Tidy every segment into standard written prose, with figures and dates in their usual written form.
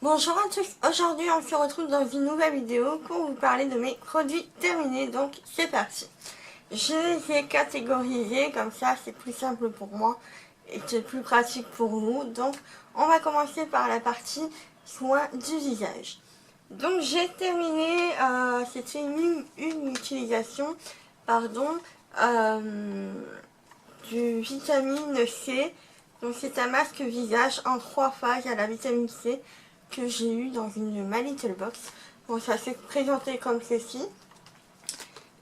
Bonjour à tous, aujourd'hui on se retrouve dans une nouvelle vidéo pour vous parler de mes produits terminés, donc c'est parti. Je les ai catégorisés, comme ça c'est plus simple pour moi et c'est plus pratique pour vous. Donc on va commencer par la partie soins du visage. Donc j'ai terminé, c'était une utilisation, pardon, du vitamine C. Donc c'est un masque visage en 3 phases à la vitamine C que j'ai eu dans une My Little Box. Bon, ça s'est présenté comme ceci.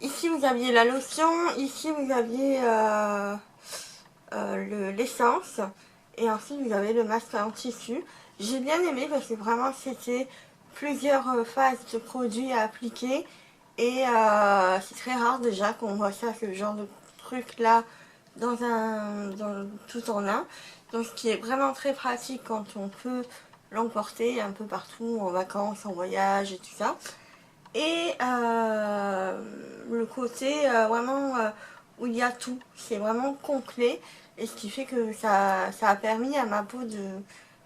Ici vous aviez la lotion, ici vous aviez l'essence et ensuite vous avez le masque en tissu. J'ai bien aimé parce que vraiment c'était plusieurs phases de produits à appliquer et c'est très rare déjà qu'on voit ça, ce genre de truc là tout en un. Donc ce qui est vraiment très pratique quand on peut l'emporter un peu partout en vacances, en voyage et tout ça. Et le côté vraiment où il y a tout, c'est vraiment complet et ce qui fait que ça a permis à ma peau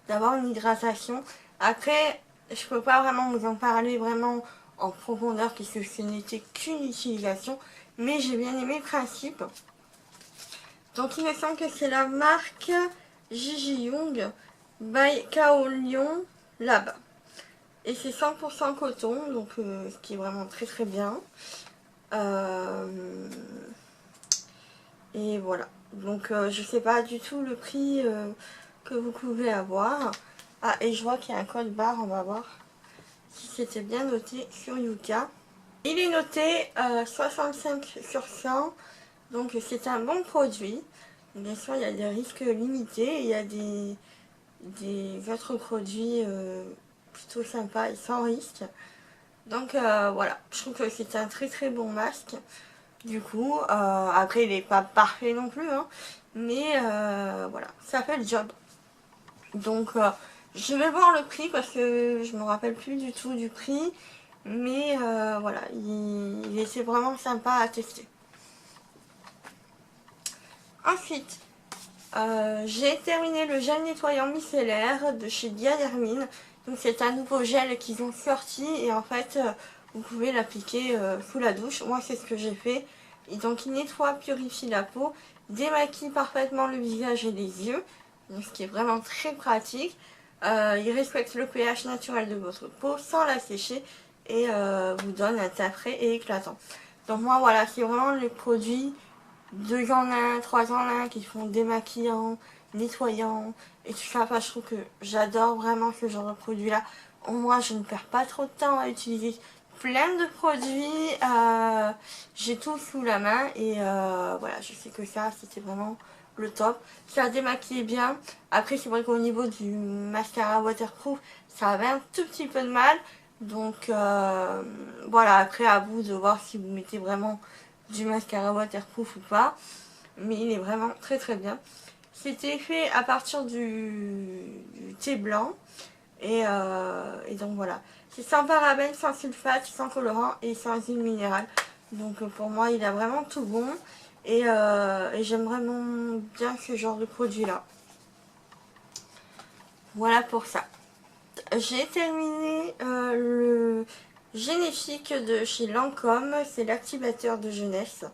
d'avoir une hydratation. Après, je peux pas vraiment vous en parler vraiment en profondeur puisque ce n'était qu'une utilisation, mais j'ai bien aimé le principe. Donc il me semble que c'est la marque Gigi Young by Kaolion Lab. Et c'est 100% coton, donc ce qui est vraiment très très bien. Et voilà. Donc je sais pas du tout le prix que vous pouvez avoir. Ah, et je vois qu'il y a un code barre, on va voir si c'était bien noté sur Yuka. Il est noté 65 sur 100, donc c'est un bon produit. Bien sûr, il y a des risques limités et il y a des autres produits plutôt sympas et sans risque. Donc voilà, je trouve que c'est un très très bon masque. Du coup, après il n'est pas parfait non plus, hein, mais voilà, ça fait le job. Donc je vais voir le prix parce que je me rappelle plus du tout du prix. Mais voilà, il était vraiment sympa à tester. Ensuite, j'ai terminé le gel nettoyant micellaire de chez Diadermine. Donc c'est un nouveau gel qu'ils ont sorti et en fait vous pouvez l'appliquer sous la douche. Moi c'est ce que j'ai fait. Et donc il nettoie, purifie la peau, démaquille parfaitement le visage et les yeux. Donc, ce qui est vraiment très pratique. Il respecte le pH naturel de votre peau sans la sécher et vous donne un teint frais et éclatant. Donc moi voilà, c'est vraiment les produits 2 en 1, 3 en 1 qui font démaquillant, nettoyant et tout ça. Enfin, je trouve que j'adore vraiment ce genre de produit là. Moi je ne perds pas trop de temps à utiliser plein de produits. J'ai tout sous la main et voilà, je sais que ça c'était vraiment le top. Ça démaquille bien. Après c'est vrai qu'au niveau du mascara waterproof ça avait un tout petit peu de mal. Donc voilà, après à vous de voir si vous mettez vraiment du mascara waterproof ou pas. Mais il est vraiment très très bien. C'était fait à partir du thé blanc. Et donc voilà. C'est sans parabènes, sans sulfate, sans colorant et sans huile minérale. Donc pour moi il a vraiment tout bon. Et j'aime vraiment bien ce genre de produit là. Voilà pour ça. J'ai terminé le Généfique de chez Lancôme. C'est l'activateur de jeunesse.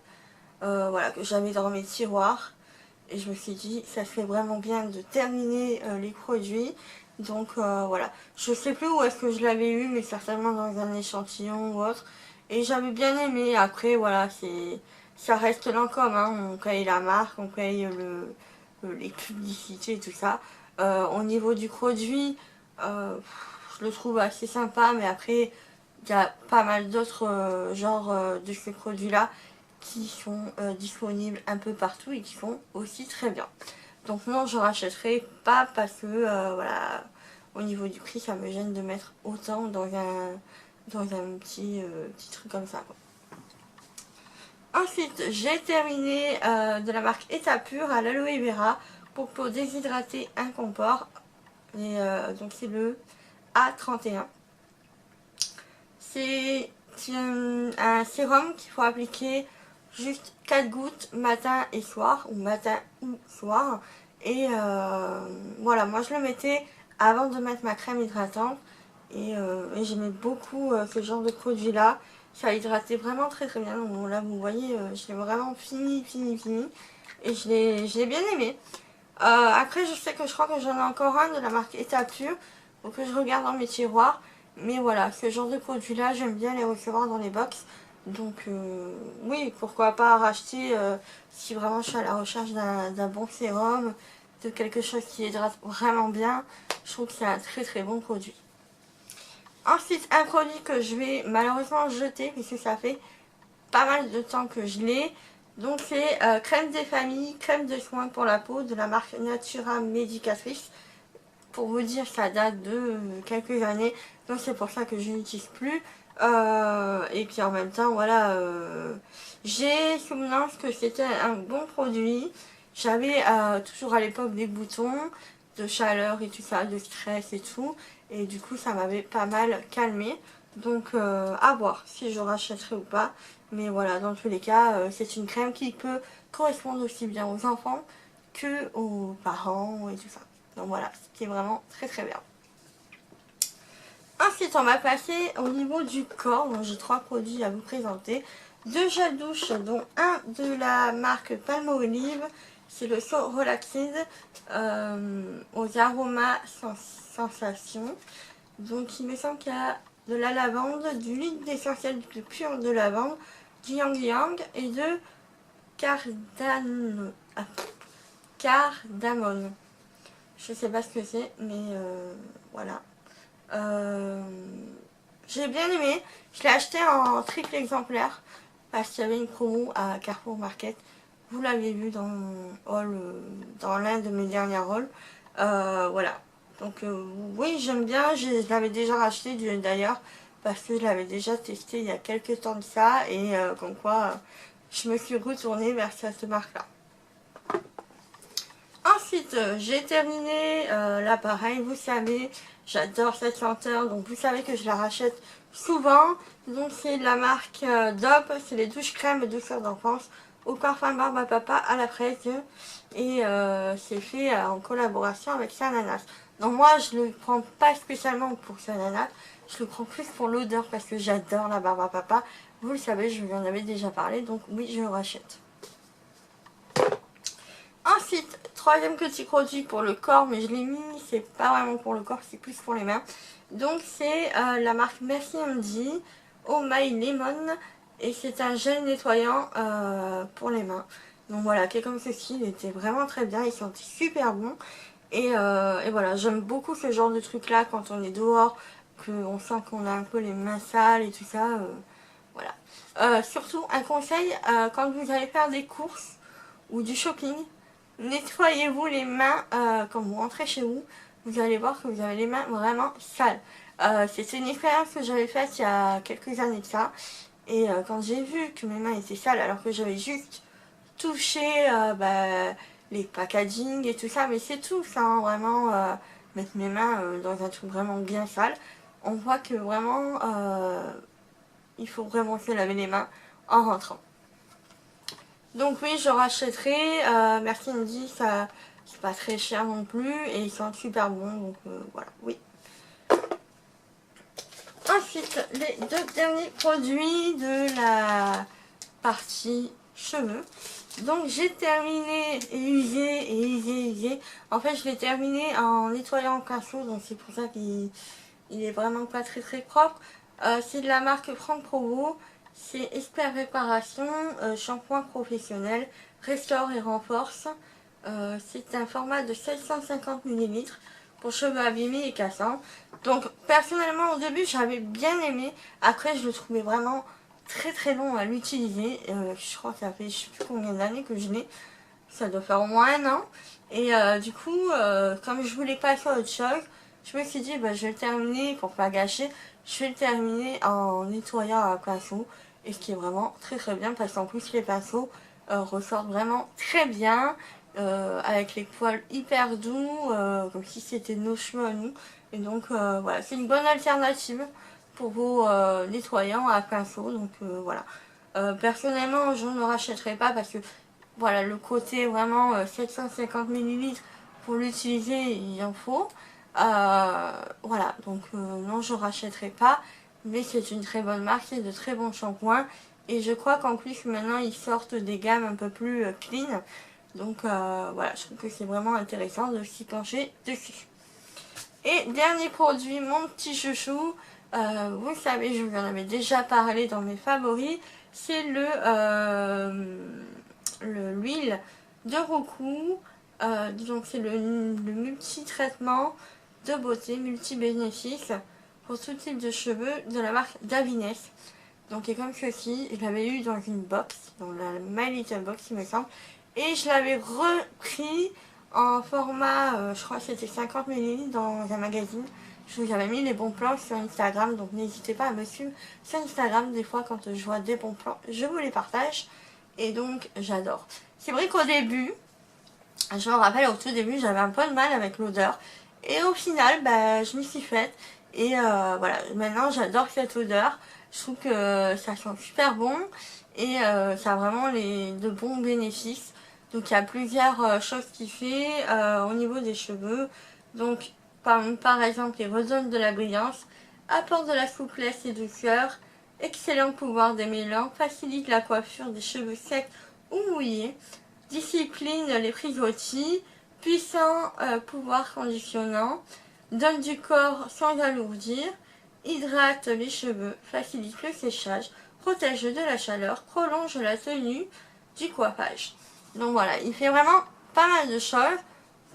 Voilà, que j'avais dans mes tiroirs. Et je me suis dit, ça serait vraiment bien de terminer les produits. Donc voilà, je sais plus où est-ce que je l'avais eu, mais certainement dans un échantillon ou autre. Et j'avais bien aimé. Après, voilà, ça reste Lancôme, hein. On paye la marque, on paye les publicités, tout ça. Au niveau du produit, je le trouve assez sympa, mais après, il y a pas mal d'autres genres de ces produits-là qui sont disponibles un peu partout et qui font aussi très bien. Donc non, je rachèterai pas parce que voilà, au niveau du prix, ça me gêne de mettre autant dans un petit truc comme ça, quoi. Ensuite, j'ai terminé de la marque État Pur à l'aloe vera pour peau déshydratée incomport. Et donc c'est le A31. C'est un sérum qu'il faut appliquer juste 4 gouttes matin et soir, ou matin ou soir. Et voilà, moi je le mettais avant de mettre ma crème hydratante. Et j'aimais beaucoup ce genre de produit là. Ça hydratait vraiment très très bien. Donc là vous voyez, je l'ai vraiment fini. Et je l'ai bien aimé. Après je sais que je crois que j'en ai encore un de la marque État Pur. Faut que je regarde dans mes tiroirs. Mais voilà, ce genre de produit là, j'aime bien les recevoir dans les box. Donc oui, pourquoi pas racheter si vraiment je suis à la recherche d'un bon sérum, de quelque chose qui hydrate vraiment bien. Je trouve que c'est un très très bon produit. Ensuite, un produit que je vais malheureusement jeter puisque ça fait pas mal de temps que je l'ai. Donc c'est crème des familles, crème de soins pour la peau de la marque Natura Medicatrice. Pour vous dire, ça date de quelques années, donc c'est pour ça que je n'utilise plus. Et puis en même temps, voilà, j'ai souvenance que c'était un bon produit. J'avais toujours à l'époque des boutons de chaleur et tout ça, de stress et tout. Et du coup, ça m'avait pas mal calmé. Donc à voir si je rachèterai ou pas. Mais voilà, dans tous les cas, c'est une crème qui peut correspondre aussi bien aux enfants que aux parents et tout ça. Donc voilà, c'était vraiment très très bien. Ensuite, on va passer au niveau du corps. Donc j'ai 3 produits à vous présenter. 2 gels douche, dont un de la marque Palmolive. C'est le So Relaxed aux aromas sensations. Donc il me semble qu'il y a de la lavande, du liquide essentiel de pur de lavande, du yang yang et de cardamone. Je sais pas ce que c'est, mais voilà. J'ai bien aimé. Je l'ai acheté en triple exemplaire parce qu'il y avait une promo à Carrefour Market. Vous l'avez vu dans dans l'un de mes dernières hauls. Voilà. Donc oui, j'aime bien. Je l'avais déjà racheté d'ailleurs parce que je l'avais déjà testé il y a quelques temps de ça et comme quoi je me suis retournée vers cette marque-là. Ensuite, j'ai terminé l'appareil, vous savez, j'adore cette senteur, donc vous savez que je la rachète souvent. Donc c'est de la marque DOP, c'est les douches crème douceur d'enfance au parfum barbe à papa à la fraise. Et c'est fait en collaboration avec Sananas. Donc moi je le prends pas spécialement pour Sananas, je le prends plus pour l'odeur parce que j'adore la barbe à papa. Vous le savez, je vous en avais déjà parlé, donc oui, je le rachète. Ensuite, troisième petit produit pour le corps, mais je l'ai mis, c'est pas vraiment pour le corps, c'est plus pour les mains. Donc c'est la marque Merci MD Oh My Lemon et c'est un gel nettoyant pour les mains. Donc voilà, qui est comme ceci, il était vraiment très bien, il sentait super bon. Et voilà, j'aime beaucoup ce genre de truc là quand on est dehors, qu'on sent qu'on a un peu les mains sales et tout ça. Voilà. Surtout un conseil, quand vous allez faire des courses ou du shopping, nettoyez-vous les mains quand vous rentrez chez vous. Vous allez voir que vous avez les mains vraiment sales. C'est une expérience que j'avais faite il y a quelques années de ça. Et quand j'ai vu que mes mains étaient sales, alors que j'avais juste touché les packaging et tout ça, mais c'est tout ça, hein, vraiment mettre mes mains dans un truc vraiment bien sale. On voit que vraiment il faut vraiment se laver les mains en rentrant. Donc oui, je rachèterai. Merci Andy, ça c'est pas très cher non plus et ils sont super bons. Donc voilà, oui. Ensuite, les 2 derniers produits de la partie cheveux. Donc j'ai terminé et usé. En fait, je l'ai terminé en nettoyant en pinceau, donc c'est pour ça qu'il est vraiment pas très très propre. C'est de la marque Franck Provo. C'est Expert Réparation, shampoing professionnel, restaure et renforce. C'est un format de 750 ml pour cheveux abîmés et cassants. Donc personnellement au début j'avais bien aimé. Après je le trouvais vraiment très très long à l'utiliser. Je crois que ça fait je sais plus combien d'années que je l'ai. Ça doit faire au moins 1 an. Et du coup comme je voulais passer à autre chose, je me suis dit je vais le terminer pour pas gâcher. Je vais le terminer en nettoyant à pinceau. Et ce qui est vraiment très très bien parce qu'en plus les pinceaux ressortent vraiment très bien. Avec les poils hyper doux, comme si c'était nos cheveux à nous. Et donc voilà, c'est une bonne alternative pour vos nettoyants à pinceau. Donc voilà. Personnellement, je ne le rachèterai pas parce que voilà, le côté vraiment 750 ml pour l'utiliser, il en faut. Voilà, donc non, je rachèterai pas, mais c'est une très bonne marque, c'est de très bons shampoings. Et je crois qu'en plus maintenant ils sortent des gammes un peu plus clean. Donc voilà, je trouve que c'est vraiment intéressant de s'y pencher dessus. Et dernier produit, mon petit chouchou, vous savez, je vous en avais déjà parlé dans mes favoris, c'est l'huile de Roku. Donc c'est le multi-traitement de beauté, multi-bénéfices pour tout type de cheveux de la marque Davines. Donc c'est comme ceci, je l'avais eu dans une box, dans la My Little Box il me semble, et je l'avais repris en format, je crois que c'était 50 ml dans un magazine. Je vous avais mis les bons plans sur Instagram, donc n'hésitez pas à me suivre sur Instagram. Des fois quand je vois des bons plans, je vous les partage, et donc j'adore. C'est vrai qu'au début, je me rappelle au tout début j'avais un peu de mal avec l'odeur, et au final bah, je m'y suis faite, et voilà, maintenant j'adore cette odeur. Je trouve que ça sent super bon et ça a vraiment de bons bénéfices. Donc il y a plusieurs choses qu'il fait au niveau des cheveux. Donc par exemple, il redonne de la brillance, apporte de la souplesse et douceur, excellent pouvoir démêlant, facilite la coiffure des cheveux secs ou mouillés, discipline les frisottis, puissant pouvoir conditionnant, donne du corps sans alourdir, hydrate les cheveux, facilite le séchage, protège de la chaleur, prolonge la tenue du coiffage. Donc voilà, il fait vraiment pas mal de choses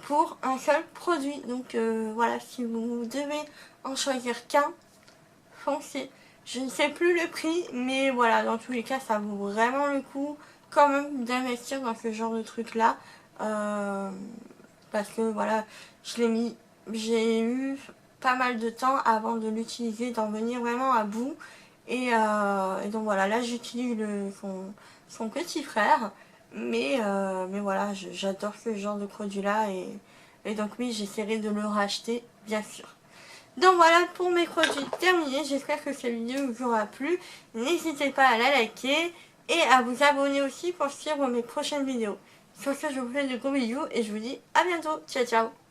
pour un seul produit. Donc voilà, si vous devez en choisir qu'un, foncez. Je ne sais plus le prix, mais voilà, dans tous les cas, ça vaut vraiment le coup quand même d'investir dans ce genre de truc là. Parce que voilà, j'ai eu pas mal de temps avant de l'utiliser, d'en venir vraiment à bout. Et donc voilà, là j'utilise son petit frère. Mais voilà, j'adore ce genre de produit là. Et donc oui, j'essaierai de le racheter, bien sûr. Donc voilà pour mes produits terminés. J'espère que cette vidéo vous aura plu. N'hésitez pas à la liker et à vous abonner aussi pour suivre mes prochaines vidéos. Sur ce, je vous fais de gros bisous et je vous dis à bientôt. Ciao, ciao.